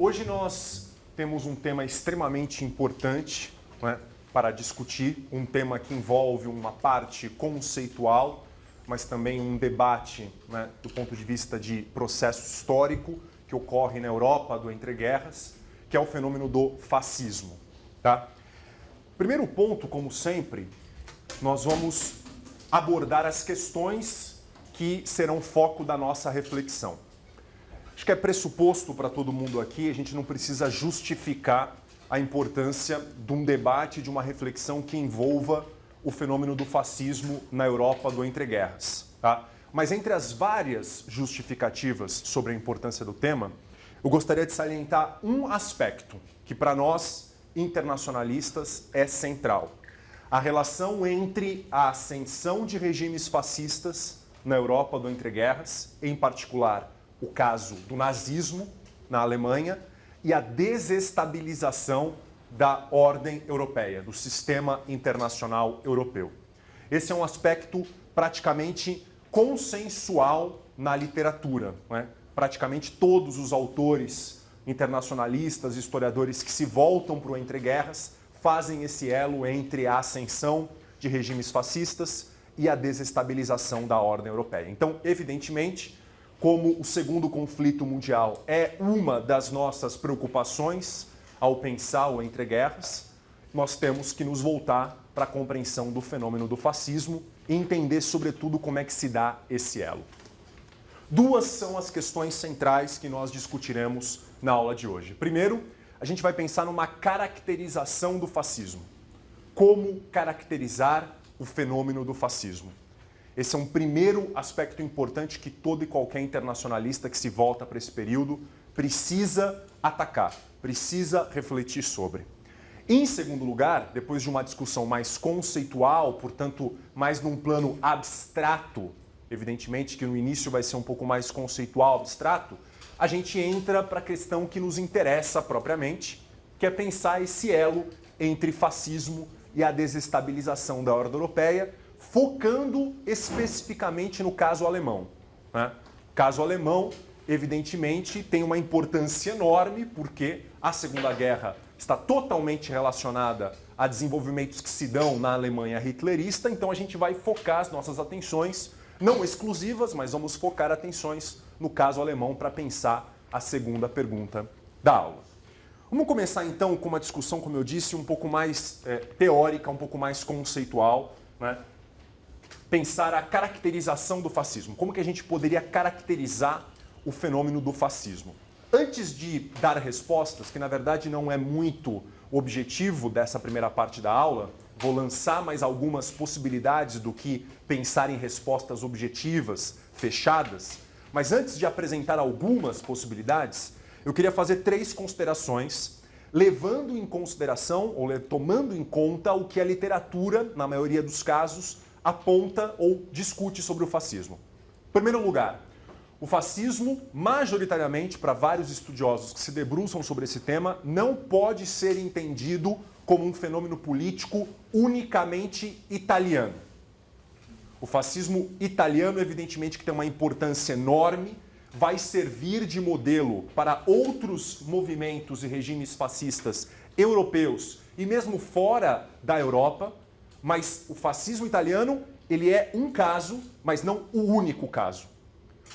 Hoje nós temos um tema extremamente importante, né, para discutir, um tema que envolve uma parte conceitual, mas também um debate, né, do ponto de vista de processo histórico que ocorre na Europa do entreguerras, que é o fenômeno do fascismo. Tá? Primeiro ponto, como sempre, nós vamos abordar as questões que serão foco da nossa reflexão. Acho que é pressuposto para todo mundo aqui, a gente não precisa justificar a importância de um debate, de uma reflexão que envolva o fenômeno do fascismo na Europa do entreguerras. Tá? Mas entre as várias justificativas sobre a importância do tema, eu gostaria de salientar um aspecto que para nós, internacionalistas, é central. A relação entre a ascensão de regimes fascistas na Europa do entreguerras, em particular o caso do nazismo na Alemanha, e a desestabilização da ordem europeia, do sistema internacional europeu. Esse é um aspecto praticamente consensual na literatura, né? Praticamente todos os autores internacionalistas, historiadores que se voltam para o entreguerras, fazem esse elo entre a ascensão de regimes fascistas e a desestabilização da ordem europeia. Então, evidentemente, como o segundo conflito mundial é uma das nossas preocupações ao pensar o entreguerras, nós temos que nos voltar para a compreensão do fenômeno do fascismo e entender, sobretudo, como é que se dá esse elo. Duas são as questões centrais que nós discutiremos na aula de hoje. Primeiro, a gente vai pensar numa caracterização do fascismo. Como caracterizar o fenômeno do fascismo? Esse é um primeiro aspecto importante que todo e qualquer internacionalista que se volta para esse período precisa atacar, precisa refletir sobre. Em segundo lugar, depois de uma discussão mais conceitual, portanto, mais num plano abstrato, evidentemente que no início vai ser um pouco mais conceitual, abstrato, a gente entra para a questão que nos interessa propriamente, que é pensar esse elo entre fascismo e a desestabilização da ordem europeia, focando especificamente no caso alemão. Né? O caso alemão, evidentemente, tem uma importância enorme, porque a Segunda Guerra está totalmente relacionada a desenvolvimentos que se dão na Alemanha hitlerista, então a gente vai focar as nossas atenções, não exclusivas, mas vamos focar atenções no caso alemão para pensar a segunda pergunta da aula. Vamos começar então com uma discussão, como eu disse, um pouco mais teórica, um pouco mais conceitual, né? Pensar a caracterização do fascismo. Como que a gente poderia caracterizar o fenômeno do fascismo? Antes de dar respostas, que na verdade não é muito o objetivo dessa primeira parte da aula, vou lançar mais algumas possibilidades do que pensar em respostas objetivas, fechadas, mas antes de apresentar algumas possibilidades, eu queria fazer três considerações, levando em consideração ou tomando em conta o que a literatura, na maioria dos casos, aponta ou discute sobre o fascismo. Em primeiro lugar, o fascismo, majoritariamente para vários estudiosos que se debruçam sobre esse tema, não pode ser entendido como um fenômeno político unicamente italiano. O fascismo italiano, evidentemente, que tem uma importância enorme, vai servir de modelo para outros movimentos e regimes fascistas europeus e mesmo fora da Europa, mas o fascismo italiano, ele é um caso, mas não o único caso.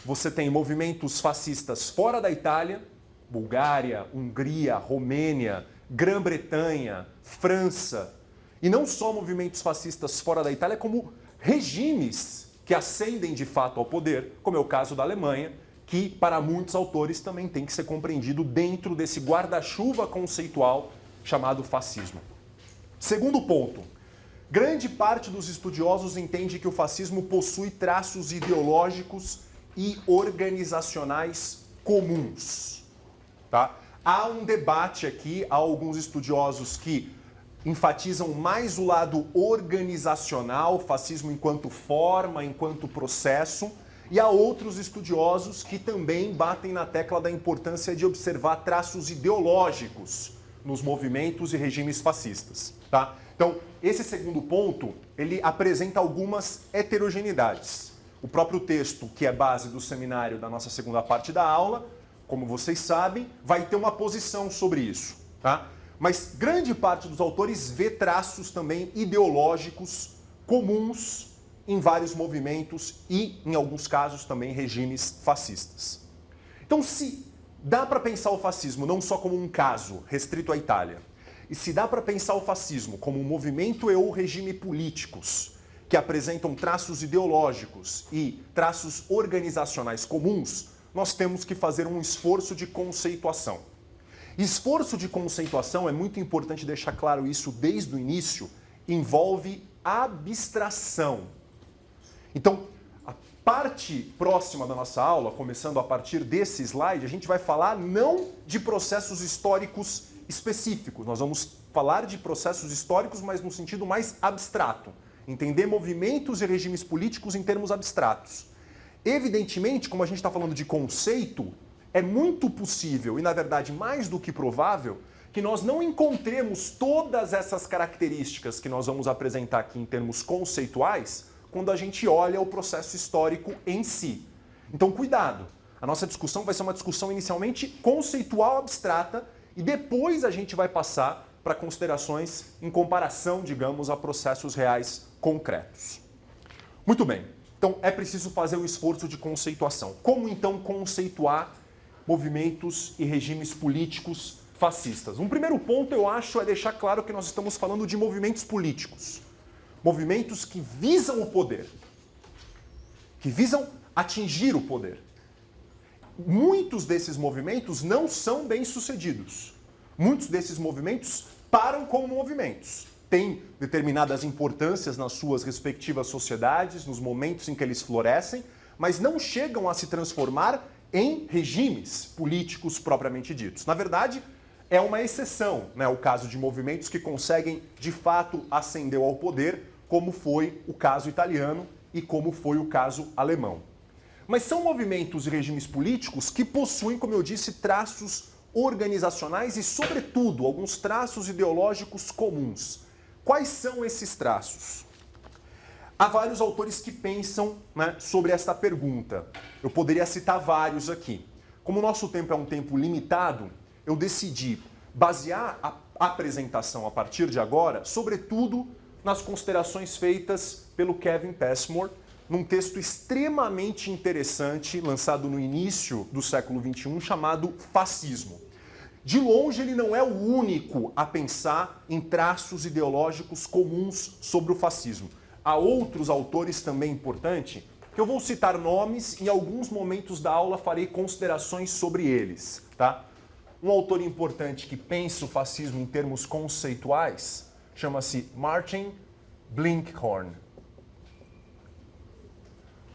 Você tem movimentos fascistas fora da Itália, Bulgária, Hungria, Romênia, Grã-Bretanha, França, e não só movimentos fascistas fora da Itália, como regimes que ascendem de fato ao poder, como é o caso da Alemanha, que para muitos autores também tem que ser compreendido dentro desse guarda-chuva conceitual chamado fascismo. Segundo ponto, grande parte dos estudiosos entende que o fascismo possui traços ideológicos e organizacionais comuns. Tá? Há um debate aqui, há alguns estudiosos que enfatizam mais o lado organizacional, fascismo enquanto forma, enquanto processo, e há outros estudiosos que também batem na tecla da importância de observar traços ideológicos nos movimentos e regimes fascistas. Tá? Então, esse segundo ponto, ele apresenta algumas heterogeneidades. O próprio texto, que é base do seminário da nossa segunda parte da aula, como vocês sabem, vai ter uma posição sobre isso, tá? Mas grande parte dos autores vê traços também ideológicos comuns em vários movimentos e, em alguns casos, também regimes fascistas. Então, se dá para pensar o fascismo não só como um caso restrito à Itália, e se dá para pensar o fascismo como um movimento e ou regime políticos que apresentam traços ideológicos e traços organizacionais comuns, nós temos que fazer um esforço de conceituação. Esforço de conceituação, é muito importante deixar claro isso desde o início, envolve abstração. Então, a parte próxima da nossa aula, começando a partir desse slide, a gente vai falar não de processos históricos específicos, nós vamos falar de processos históricos, mas no sentido mais abstrato. Entender movimentos e regimes políticos em termos abstratos. Evidentemente, como a gente está falando de conceito, é muito possível, e na verdade mais do que provável, que nós não encontremos todas essas características que nós vamos apresentar aqui em termos conceituais quando a gente olha o processo histórico em si. Então, cuidado! A nossa discussão vai ser uma discussão inicialmente conceitual abstrata e depois a gente vai passar para considerações em comparação, digamos, a processos reais concretos. Muito bem, então é preciso fazer um esforço de conceituação. Como então conceituar movimentos e regimes políticos fascistas? Um primeiro ponto, eu acho, é deixar claro que nós estamos falando de movimentos políticos. Movimentos que visam o poder, que visam atingir o poder. Muitos desses movimentos não são bem-sucedidos. Muitos desses movimentos param como movimentos. Têm determinadas importâncias nas suas respectivas sociedades, nos momentos em que eles florescem, mas não chegam a se transformar em regimes políticos propriamente ditos. Na verdade, é uma exceção, né, o caso de movimentos que conseguem, de fato, ascender ao poder, como foi o caso italiano e como foi o caso alemão. Mas são movimentos e regimes políticos que possuem, como eu disse, traços organizacionais e, sobretudo, alguns traços ideológicos comuns. Quais são esses traços? Há vários autores que pensam, né, sobre esta pergunta. Eu poderia citar vários aqui. Como o nosso tempo é um tempo limitado, eu decidi basear a apresentação a partir de agora, sobretudo nas considerações feitas pelo Kevin Passmore, num texto extremamente interessante, lançado no início do século XXI, chamado Fascismo. De longe, ele não é o único a pensar em traços ideológicos comuns sobre o fascismo. Há outros autores também importantes, que eu vou citar nomes e em alguns momentos da aula farei considerações sobre eles. Tá? Um autor importante que pensa o fascismo em termos conceituais chama-se Martin Blinkhorn.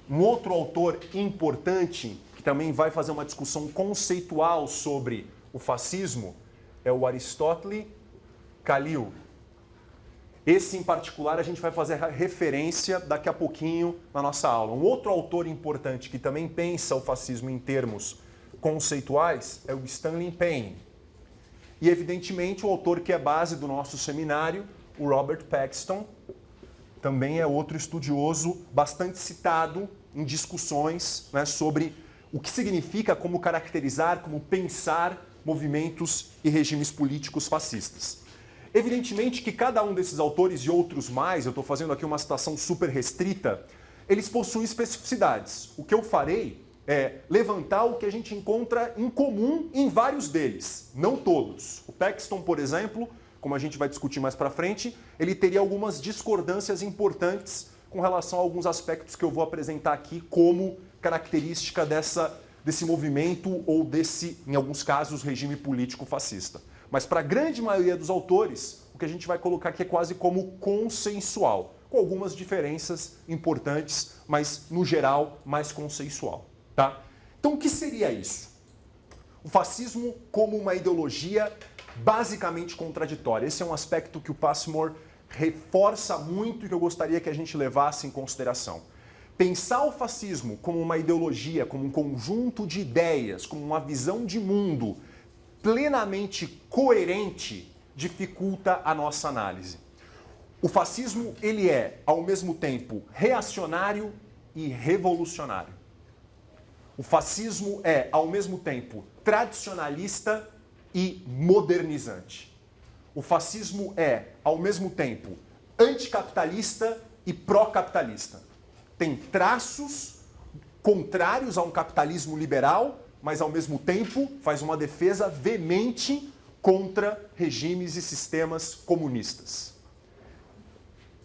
Um outro autor importante que também vai fazer uma discussão conceitual sobre o fascismo é o Aristóteles Khalil. Esse, em particular, a gente vai fazer referência daqui a pouquinho na nossa aula. Um outro autor importante que também pensa o fascismo em termos conceituais é o Stanley Payne. E, evidentemente, o autor que é base do nosso seminário, o Robert Paxton, também é outro estudioso bastante citado em discussões, né, sobre o que significa, como caracterizar, como pensar movimentos e regimes políticos fascistas. Evidentemente que cada um desses autores e outros mais, eu estou fazendo aqui uma citação super restrita, eles possuem especificidades. O que eu farei é levantar o que a gente encontra em comum em vários deles, não todos. O Paxton, por exemplo, como a gente vai discutir mais para frente, ele teria algumas discordâncias importantes com relação a alguns aspectos que eu vou apresentar aqui como característica desse movimento ou desse, em alguns casos, regime político fascista. Mas para a grande maioria dos autores, o que a gente vai colocar aqui é quase como consensual, com algumas diferenças importantes, mas no geral mais consensual. Tá? Então o que seria isso? O fascismo como uma ideologia basicamente contraditória. Esse é um aspecto que o Passmore reforça muito e que eu gostaria que a gente levasse em consideração. Pensar o fascismo como uma ideologia, como um conjunto de ideias, como uma visão de mundo plenamente coerente, dificulta a nossa análise. O fascismo, ele é, ao mesmo tempo, reacionário e revolucionário. O fascismo é, ao mesmo tempo, tradicionalista e modernizante. O fascismo é, ao mesmo tempo, anticapitalista e pró-capitalista. Tem traços contrários a um capitalismo liberal, mas, ao mesmo tempo, faz uma defesa veemente contra regimes e sistemas comunistas.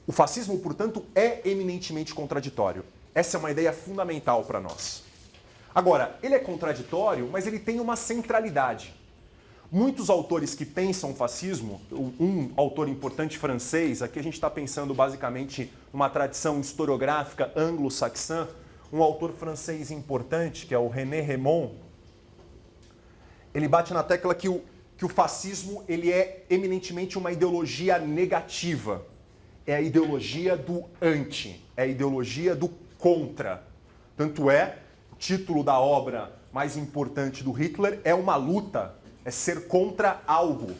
O fascismo, portanto, é eminentemente contraditório. Essa é uma ideia fundamental para nós. Agora, ele é contraditório, mas ele tem uma centralidade. Muitos autores que pensam o fascismo, um autor importante francês, aqui a gente está pensando basicamente numa tradição historiográfica anglo-saxã, um autor francês importante, que é o René Rémond, ele bate na tecla que o fascismo ele é eminentemente uma ideologia negativa. É a ideologia do anti, é a ideologia do contra. Tanto é, o título da obra mais importante do Hitler é uma luta, é ser contra algo.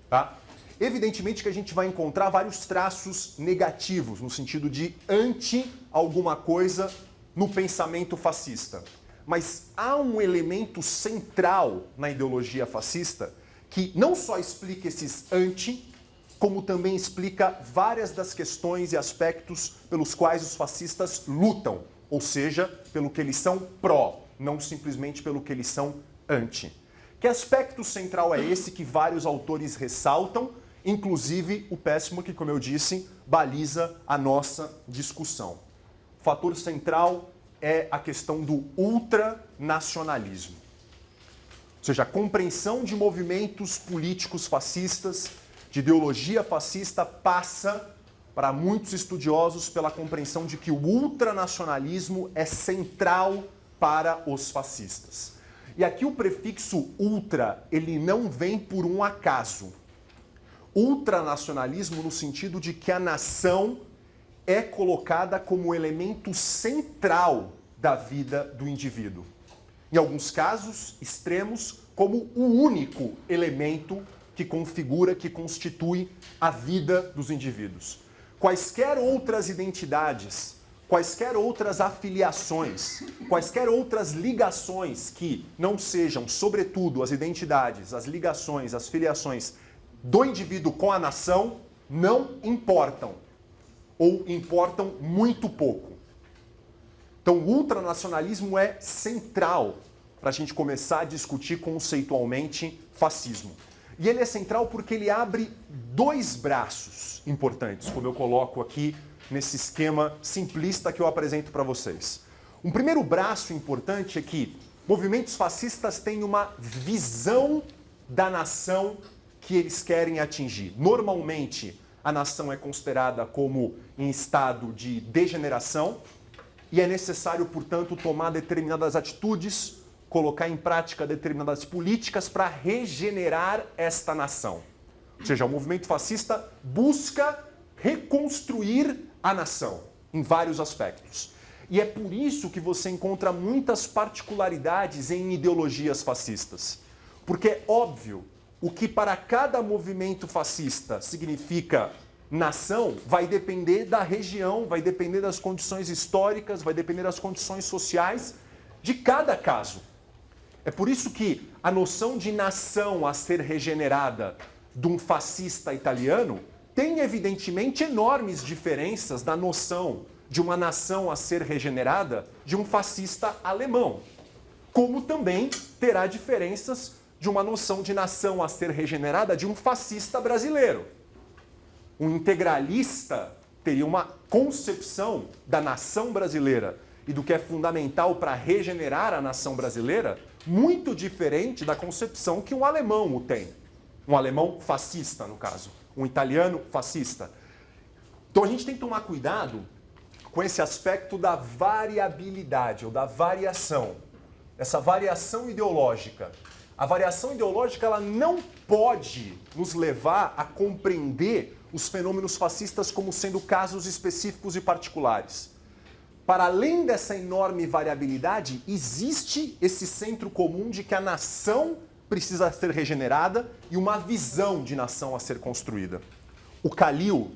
Tá? Evidentemente que a gente vai encontrar vários traços negativos, no sentido de anti alguma coisa no pensamento fascista. Mas há um elemento central na ideologia fascista que não só explica esses anti, como também explica várias das questões e aspectos pelos quais os fascistas lutam, ou seja, pelo que eles são pró, não simplesmente pelo que eles são anti. Que aspecto central é esse que vários autores ressaltam, inclusive o Péssimo, que, como eu disse, baliza a nossa discussão. O fator central é a questão do ultranacionalismo. Ou seja, a compreensão de movimentos políticos fascistas, de ideologia fascista, passa, para muitos estudiosos, pela compreensão de que o ultranacionalismo é central para os fascistas. E aqui o prefixo ultra, ele não vem por um acaso. Ultranacionalismo no sentido de que a nação é colocada como elemento central da vida do indivíduo. Em alguns casos extremos, como o único elemento que configura, que constitui a vida dos indivíduos. Quaisquer outras identidades, quaisquer outras afiliações, quaisquer outras ligações que não sejam, sobretudo, as identidades, as ligações, as filiações do indivíduo com a nação, não importam. Ou importam muito pouco. Então, o ultranacionalismo é central para a gente começar a discutir conceitualmente fascismo. E ele é central porque ele abre dois braços importantes, como eu coloco aqui nesse esquema simplista que eu apresento para vocês. Um primeiro braço importante é que movimentos fascistas têm uma visão da nação que eles querem atingir. Normalmente, a nação é considerada como em estado de degeneração e é necessário, portanto, tomar determinadas atitudes, colocar em prática determinadas políticas para regenerar esta nação. Ou seja, o movimento fascista busca reconstruir a nação em vários aspectos. E é por isso que você encontra muitas particularidades em ideologias fascistas. Porque é óbvio, o que para cada movimento fascista significa nação vai depender da região, vai depender das condições históricas, vai depender das condições sociais de cada caso. É por isso que a noção de nação a ser regenerada de um fascista italiano tem, evidentemente, enormes diferenças da noção de uma nação a ser regenerada de um fascista alemão. Como também terá diferenças de uma noção de nação a ser regenerada de um fascista brasileiro. Um integralista teria uma concepção da nação brasileira e do que é fundamental para regenerar a nação brasileira muito diferente da concepção que um alemão o tem. Um alemão fascista, no caso. Um italiano fascista. Então a gente tem que tomar cuidado com esse aspecto da variabilidade ou da variação. Essa variação ideológica. A variação ideológica ela não pode nos levar a compreender os fenômenos fascistas como sendo casos específicos e particulares. Para além dessa enorme variabilidade, existe esse centro comum de que a nação precisa ser regenerada e uma visão de nação a ser construída. O Khalil,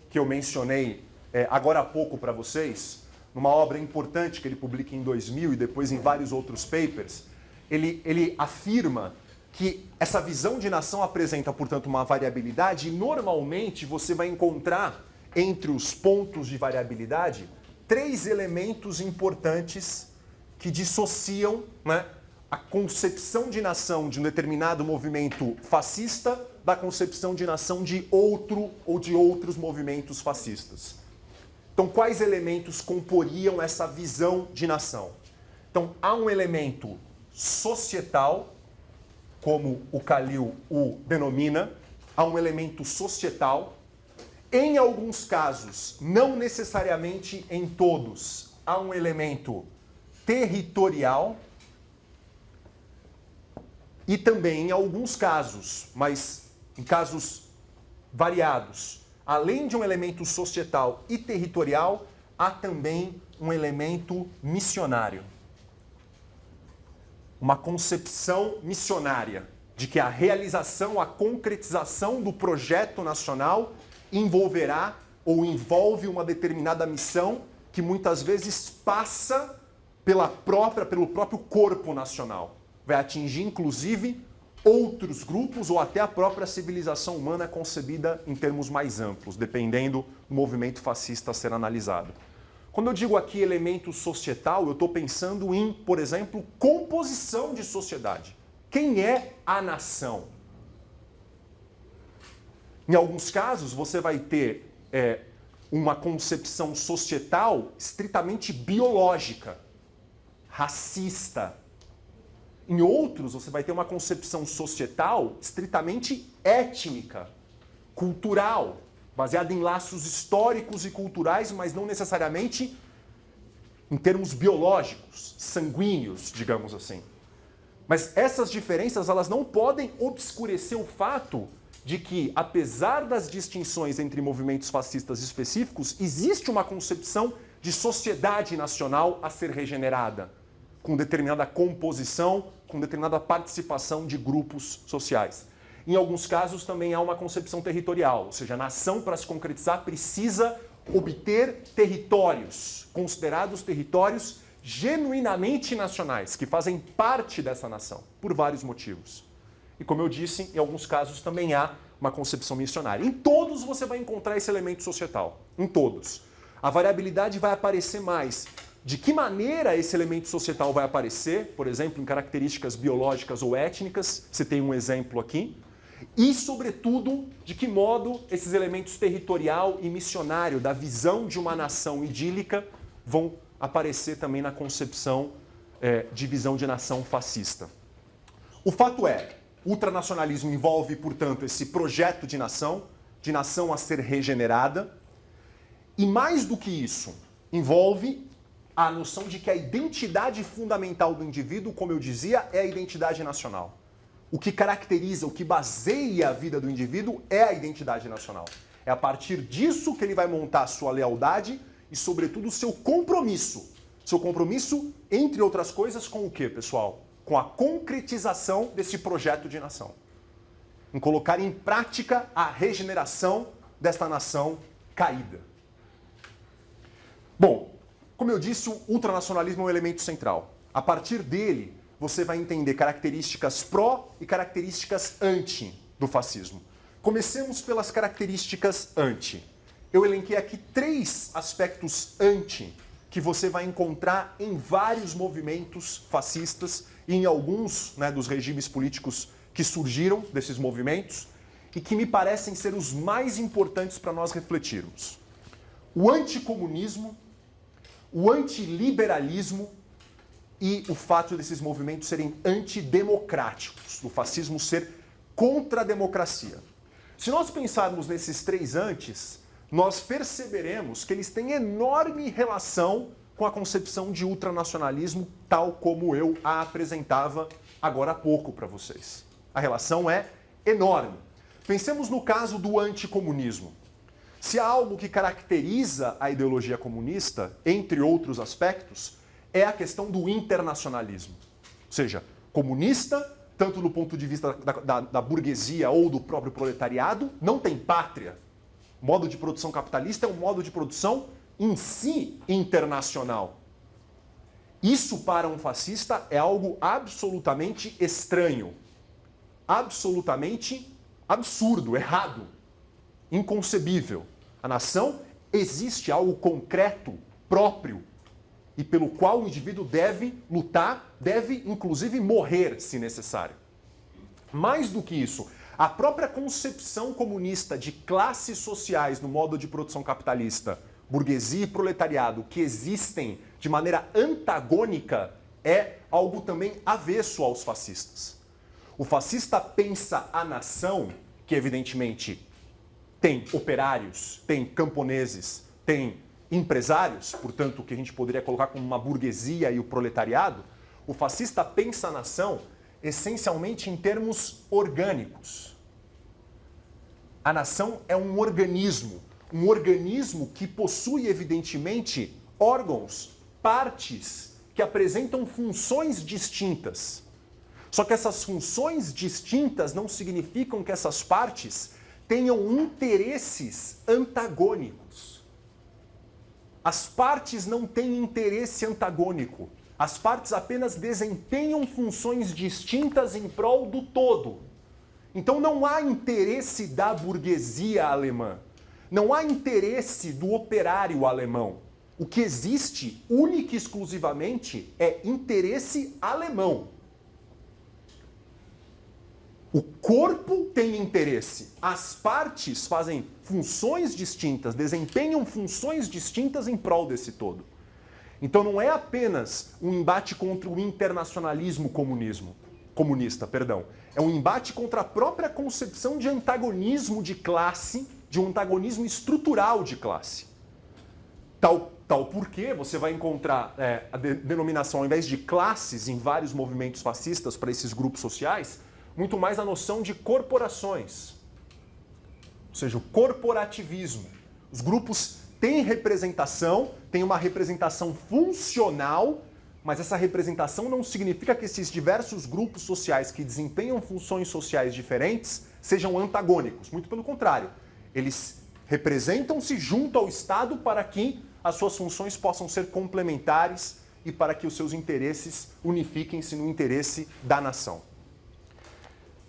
que eu mencionei agora há pouco para vocês, numa obra importante que ele publica em 2000 e depois em vários outros papers, ele afirma que essa visão de nação apresenta, portanto, uma variabilidade e normalmente você vai encontrar entre os pontos de variabilidade 3 elementos importantes que dissociam, né, a concepção de nação de um determinado movimento fascista da concepção de nação de outro ou de outros movimentos fascistas. Então, quais elementos comporiam essa visão de nação? Então, há um elemento societal, como o Khalil o denomina, há um elemento societal. Em alguns casos, não necessariamente em todos, há um elemento territorial e também em alguns casos, mas em casos variados, além de um elemento societal e territorial, há também um elemento missionário. Uma concepção missionária de que a realização, a concretização do projeto nacional envolverá ou envolve uma determinada missão que muitas vezes passa pelo próprio corpo nacional. Vai atingir, inclusive, outros grupos ou até a própria civilização humana concebida em termos mais amplos, dependendo do movimento fascista a ser analisado. Quando eu digo aqui elemento societal, eu estou pensando em, por exemplo, composição de sociedade. Quem é a nação? Em alguns casos, você vai ter uma concepção societal estritamente biológica, racista. Em outros, você vai ter uma concepção societal estritamente étnica, cultural, baseada em laços históricos e culturais, mas não necessariamente em termos biológicos, sanguíneos, digamos assim. Mas essas diferenças, elas não podem obscurecer o fato de que, apesar das distinções entre movimentos fascistas específicos, existe uma concepção de sociedade nacional a ser regenerada, com determinada composição, com determinada participação de grupos sociais. Em alguns casos também há uma concepção territorial, ou seja, a nação, para se concretizar, precisa obter territórios, considerados territórios genuinamente nacionais, que fazem parte dessa nação, por vários motivos. E como eu disse, em alguns casos também há uma concepção missionária. Em todos você vai encontrar esse elemento societal, em todos. A variabilidade vai aparecer mais. De que maneira esse elemento societal vai aparecer, por exemplo, em características biológicas ou étnicas, você tem um exemplo aqui, e, sobretudo, de que modo esses elementos territorial e missionário da visão de uma nação idílica vão aparecer também na concepção de visão de nação fascista. O fato é, o ultranacionalismo envolve, portanto, esse projeto de nação a ser regenerada, e mais do que isso, envolve a noção de que a identidade fundamental do indivíduo, como eu dizia, é a identidade nacional. O que caracteriza, o que baseia a vida do indivíduo é a identidade nacional. É a partir disso que ele vai montar a sua lealdade e, sobretudo, o seu compromisso. Seu compromisso, entre outras coisas, com o quê, pessoal? Com a concretização desse projeto de nação. Em colocar em prática a regeneração desta nação caída. Bom, como eu disse, o ultranacionalismo é um elemento central. A partir dele, você vai entender características pró e características anti do fascismo. Comecemos pelas características anti. Eu elenquei aqui 3 aspectos anti que você vai encontrar em vários movimentos fascistas e em alguns, né, dos regimes políticos que surgiram desses movimentos e que me parecem ser os mais importantes para nós refletirmos. O anticomunismo, o antiliberalismo e o fato desses movimentos serem antidemocráticos, do fascismo ser contra a democracia. Se nós pensarmos nesses 3 antes, nós perceberemos que eles têm enorme relação com a concepção de ultranacionalismo, tal como eu a apresentava agora há pouco para vocês. A relação é enorme. Pensemos no caso do anticomunismo. Se há algo que caracteriza a ideologia comunista, entre outros aspectos, é a questão do internacionalismo. Ou seja, comunista, tanto do ponto de vista da burguesia ou do próprio proletariado, não tem pátria. O modo de produção capitalista é um modo de produção em si internacional. Isso para um fascista é algo absolutamente estranho, absolutamente absurdo, errado, inconcebível. A nação existe algo concreto, próprio, e pelo qual o indivíduo deve lutar, deve inclusive morrer, se necessário. Mais do que isso, a própria concepção comunista de classes sociais no modo de produção capitalista, burguesia e proletariado, que existem de maneira antagônica, é algo também avesso aos fascistas. O fascista pensa a nação, que evidentemente tem operários, tem camponeses, tem empresários, portanto, o que a gente poderia colocar como uma burguesia e o proletariado. O fascista pensa a nação essencialmente em termos orgânicos. A nação é um organismo que possui, evidentemente, órgãos, partes que apresentam funções distintas. Só que essas funções distintas não significam que essas partes tenham interesses antagônicos. As partes não têm interesse antagônico. As partes apenas desempenham funções distintas em prol do todo. Então não há interesse da burguesia alemã. Não há interesse do operário alemão. O que existe, única e exclusivamente, é interesse alemão. O corpo tem interesse. As partes fazem funções distintas, desempenham funções distintas em prol desse todo. Então não é apenas um embate contra o internacionalismo comunista. É um embate contra a própria concepção de antagonismo de classe, de um antagonismo estrutural de classe. Tal porque você vai encontrar a denominação, ao invés de classes em vários movimentos fascistas para esses grupos sociais, muito mais a noção de corporações. Ou seja, o corporativismo. Os grupos têm representação, têm uma representação funcional, mas essa representação não significa que esses diversos grupos sociais que desempenham funções sociais diferentes sejam antagônicos. Muito pelo contrário. Eles representam-se junto ao Estado para que as suas funções possam ser complementares e para que os seus interesses unifiquem-se no interesse da nação.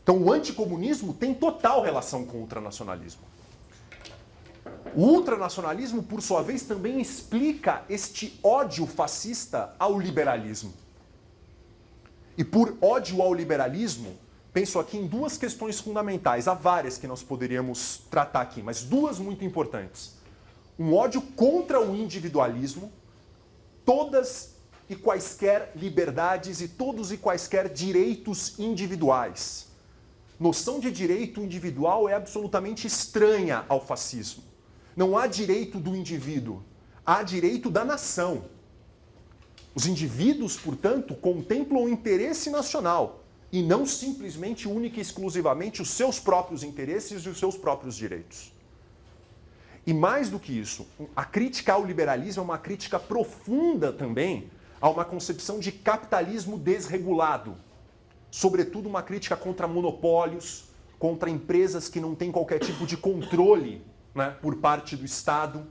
Então, o anticomunismo tem total relação com o ultranacionalismo. O ultranacionalismo, por sua vez, também explica este ódio fascista ao liberalismo. E por ódio ao liberalismo, penso aqui em duas questões fundamentais. Há várias que nós poderíamos tratar aqui, mas duas muito importantes. Um ódio contra o individualismo, todas e quaisquer liberdades e todos e quaisquer direitos individuais. Noção de direito individual é absolutamente estranha ao fascismo. Não há direito do indivíduo, há direito da nação. Os indivíduos, portanto, contemplam o interesse nacional e não simplesmente, única e exclusivamente, os seus próprios interesses e os seus próprios direitos. E mais do que isso, a crítica ao liberalismo é uma crítica profunda também a uma concepção de capitalismo desregulado. Sobretudo uma crítica contra monopólios, contra empresas que não têm qualquer tipo de controle, né, por parte do Estado.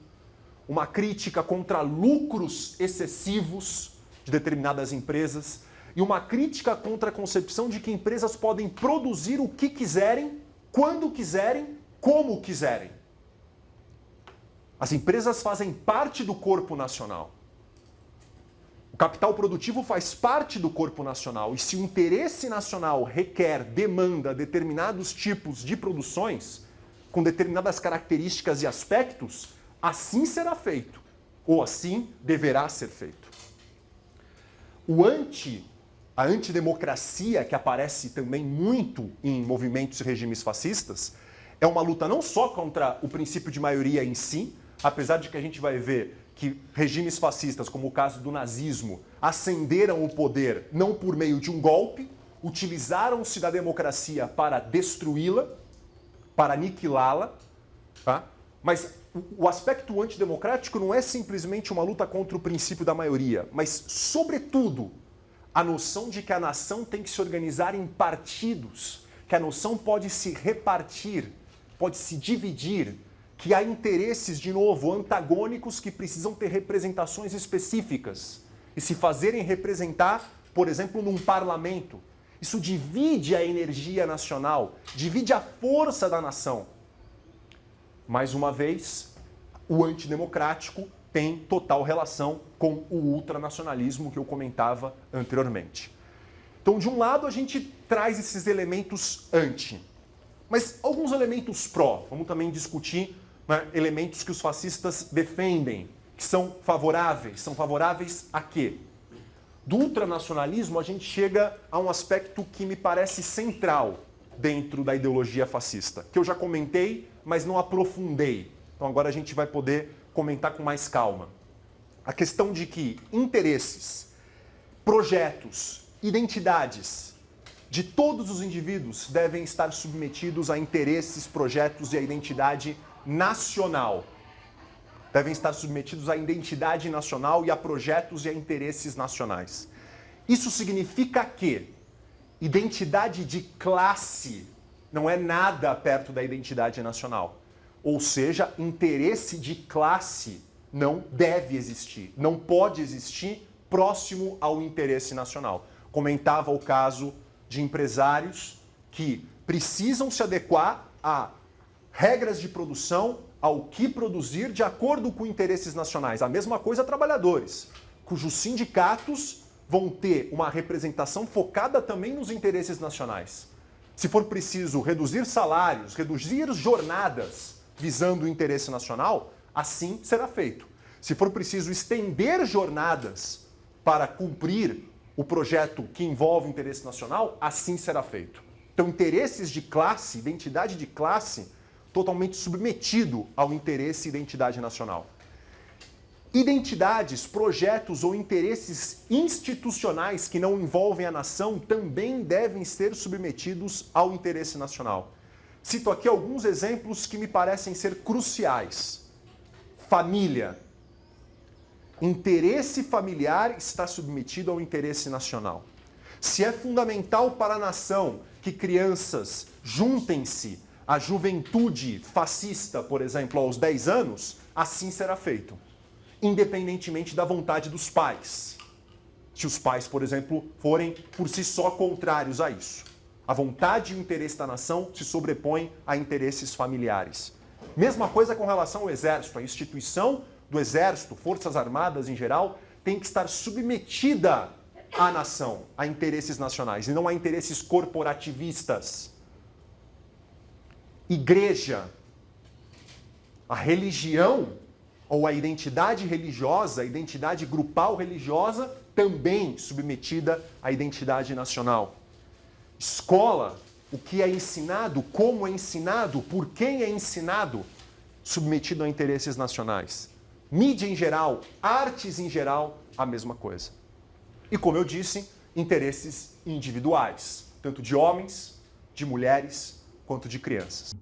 Uma crítica contra lucros excessivos de determinadas empresas. E uma crítica contra a concepção de que empresas podem produzir o que quiserem, quando quiserem, como quiserem. As empresas fazem parte do corpo nacional. O capital produtivo faz parte do corpo nacional. E se o interesse nacional requer, demanda determinados tipos de produções, com determinadas características e aspectos, assim será feito. Ou assim deverá ser feito. A antidemocracia, que aparece também muito em movimentos e regimes fascistas, é uma luta não só contra o princípio de maioria em si, apesar de que a gente vai ver que regimes fascistas, como o caso do nazismo, ascenderam o poder não por meio de um golpe, utilizaram-se da democracia para destruí-la, para aniquilá-la, tá? Mas o aspecto antidemocrático não é simplesmente uma luta contra o princípio da maioria, mas, sobretudo, a noção de que a nação tem que se organizar em partidos, que a nação pode se repartir, pode se dividir, que há interesses, de novo, antagônicos que precisam ter representações específicas e se fazerem representar, por exemplo, num parlamento. Isso divide a energia nacional, divide a força da nação. Mais uma vez, o antidemocrático tem total relação com o ultranacionalismo que eu comentava anteriormente. Então, de um lado, a gente traz esses elementos anti, mas alguns elementos pró. Vamos também discutir, né, elementos que os fascistas defendem, que são favoráveis. São favoráveis a quê? Do ultranacionalismo, a gente chega a um aspecto que me parece central dentro da ideologia fascista, que eu já comentei, mas não aprofundei. Então agora a gente vai poder comentar com mais calma. A questão de que interesses, projetos, identidades de todos os indivíduos devem estar submetidos a interesses, projetos e a identidade nacional. Devem estar submetidos à identidade nacional e a projetos e a interesses nacionais. Isso significa que identidade de classe não é nada perto da identidade nacional. Ou seja, interesse de classe não deve existir, não pode existir próximo ao interesse nacional. Comentava o caso de empresários que precisam se adequar a regras de produção, ao que produzir de acordo com interesses nacionais. A mesma coisa trabalhadores, cujos sindicatos vão ter uma representação focada também nos interesses nacionais. Se for preciso reduzir salários, reduzir jornadas visando o interesse nacional, assim será feito. Se for preciso estender jornadas para cumprir o projeto que envolve o interesse nacional, assim será feito. Então, interesses de classe, identidade de classe, totalmente submetido ao interesse e identidade nacional. Identidades, projetos ou interesses institucionais que não envolvem a nação também devem ser submetidos ao interesse nacional. Cito aqui alguns exemplos que me parecem ser cruciais. Família. Interesse familiar está submetido ao interesse nacional. Se é fundamental para a nação que crianças juntem-se à juventude fascista, por exemplo, aos 10 anos, assim será feito, independentemente da vontade dos pais. Se os pais, por exemplo, forem por si só contrários a isso. A vontade e o interesse da nação se sobrepõem a interesses familiares. Mesma coisa com relação ao Exército. A instituição do Exército, Forças Armadas em geral, tem que estar submetida à nação, a interesses nacionais, e não a interesses corporativistas. Igreja, a religião ou a identidade religiosa, a identidade grupal religiosa, também submetida à identidade nacional. Escola, o que é ensinado, como é ensinado, por quem é ensinado, submetido a interesses nacionais. Mídia em geral, artes em geral, a mesma coisa. E como eu disse, interesses individuais, tanto de homens, de mulheres, quanto de crianças.